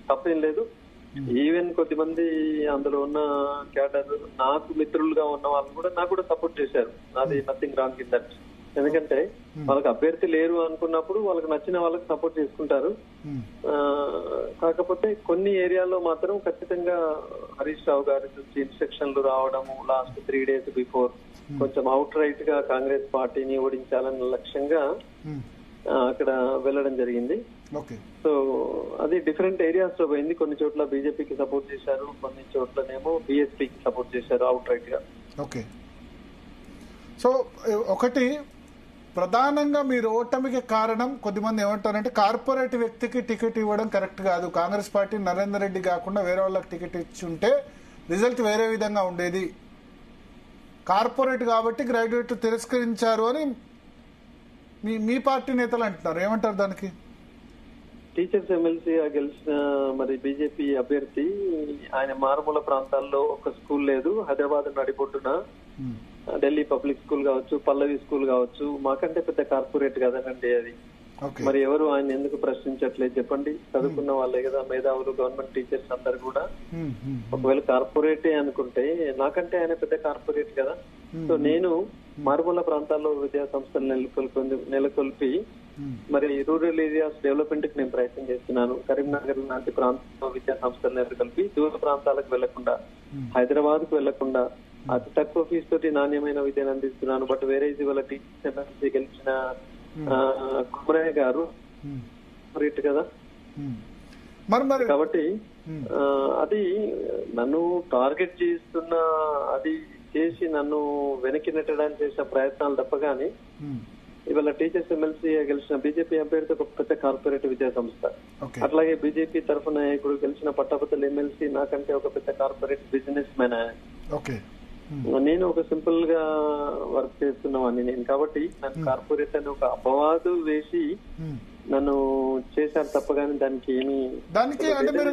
తప్పేం లేదు. ఈవెన్ కొద్దిమంది అందులో ఉన్న క్యాడర్ నాకు మిత్రులుగా ఉన్న వాళ్ళు కూడా నాకు కూడా సపోర్ట్ చేశారు. అది నథింగ్ రాంగ్ ఇన్ దట్. ఎందుకంటే వాళ్ళకి అభ్యర్థి లేరు అనుకున్నప్పుడు వాళ్ళకి నచ్చిన వాళ్ళకి సపోర్ట్ చేసుకుంటారు. కాకపోతే కొన్ని ఏరియాలో మాత్రం ఖచ్చితంగా హరీష్ రావు గారి నుంచి ఇన్స్ట్రక్షన్లు రావడము లాస్ట్ 3 days బిఫోర్ కొంచెం అవుట్ రైట్ గా కాంగ్రెస్ పార్టీని ఓడించాలన్న లక్ష్యంగా అక్కడ వెళ్ళడం జరిగింది. సో అది డిఫరెంట్ ఏరియాస్ లో పోయింది. కొన్ని చోట్ల బీజేపీకి సపోర్ట్ చేశారు, కొన్ని చోట్లనేమో బీఎస్పీకి సపోర్ట్ చేశారు అవుట్ రైట్ గా. ఓకే. సో ఒకటి ప్రధానంగా మీరు ఓటమికి కారణం కొద్దిమంది ఏమంటారంటే కార్పొరేట్ వ్యక్తికి టికెట్ ఇవ్వడం కరెక్ట్ కాదు, కాంగ్రెస్ పార్టీ నరేందర్ రెడ్డి కాకుండా వేరే వాళ్ళకి టికెట్ ఇచ్చి ఉంటే రిజల్ట్ వేరే విధంగా ఉండేది, కార్పొరేట్ కాబట్టి గ్రాడ్యుయేట్ తిరస్కరించారు అని మీ పార్టీ నేతలు అంటున్నారు. ఏమంటారు దానికి? టీచర్స్ ఎమ్మెల్సీగా గెలిచిన మరి బీజేపీ అభ్యర్థి ఆయన మారుమూల ప్రాంతాల్లో ఒక స్కూల్ లేదు, హైదరాబాద్ నడిబొడ్డున ఢిల్లీ పబ్లిక్ స్కూల్ కావచ్చు, పల్లవి స్కూల్ కావచ్చు, మాకంటే పెద్ద కార్పొరేట్ కదనండి అది. మరి ఎవరు ఆయన ఎందుకు ప్రశ్నించట్లేదు చెప్పండి? చదువుకున్న వాళ్ళే కదా మేధావులు, గవర్నమెంట్ టీచర్స్ అందరు కూడా. ఒకవేళ కార్పొరేటే అనుకుంటే నాకంటే ఆయన పెద్ద కార్పొరేట్ కదా. సో నేను మారుమూల ప్రాంతాల్లో విద్యా సంస్థలు నెలకొల్పి మరి రూరల్ ఏరియాస్ డెవలప్మెంట్ కి నేను ప్రయత్నం చేస్తున్నాను. కరీంనగర్ లాంటి ప్రాంతాల్లో విద్యా సంస్థలు నెలకొల్పి దూర ప్రాంతాలకు వెళ్లకుండా, హైదరాబాద్ కు వెళ్లకుండా అతి తక్కువ ఫీజు తోటి నాణ్యమైన విద్యను అందిస్తున్నాను. బట్ వేరే ఇవాళ టీచర్స్ ఎమ్మెల్సీ గెలిచిన కుమరయ్య గారు రేట్ కదా. కాబట్టి అది నన్ను టార్గెట్ చేస్తున్న, అది చేసి నన్ను వెనక్కి నెట్టడానికి చేసిన ప్రయత్నాలు తప్ప గానీ ఇవాళ టీచర్స్ ఎమ్మెల్సీ గెలిచిన బీజేపీ అభ్యర్థి ఒక పెద్ద కార్పొరేట్ విద్యా సంస్థ. అట్లాగే బీజేపీ తరఫున ఇప్పుడు గెలిచిన పట్టభద్రుల ఎమ్మెల్సీ నాకంటే ఒక పెద్ద కార్పొరేట్ బిజినెస్ మ్యాన్. నేను ఒక సింపుల్ గా వర్క్ చేస్తున్నామని నేను. కాబట్టి నన్ను కార్పొరేట్ అని ఒక అపవాదు వేసి నన్ను చేశారు తప్ప గానీ దానికి ఏమి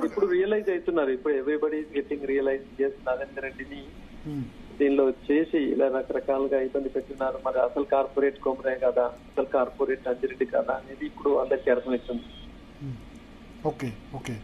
ఇప్పుడు రియలైజ్ అవుతున్నారు. ఇప్పుడు ఎవ్రీబడి గెటింగ్ రియలైజ్ చేసి నరేందర్ రెడ్డిని దీనిలో చేసి ఇలా రకరకాలుగా ఇబ్బంది పెట్టున్నారు. మరి అసలు కార్పొరేట్ కొమరే కదా, అసలు కార్పొరేట్ అంజిరెడ్డి కదా అనేది ఇప్పుడు అందరికీ అర్థమవుతుంది. Okay okay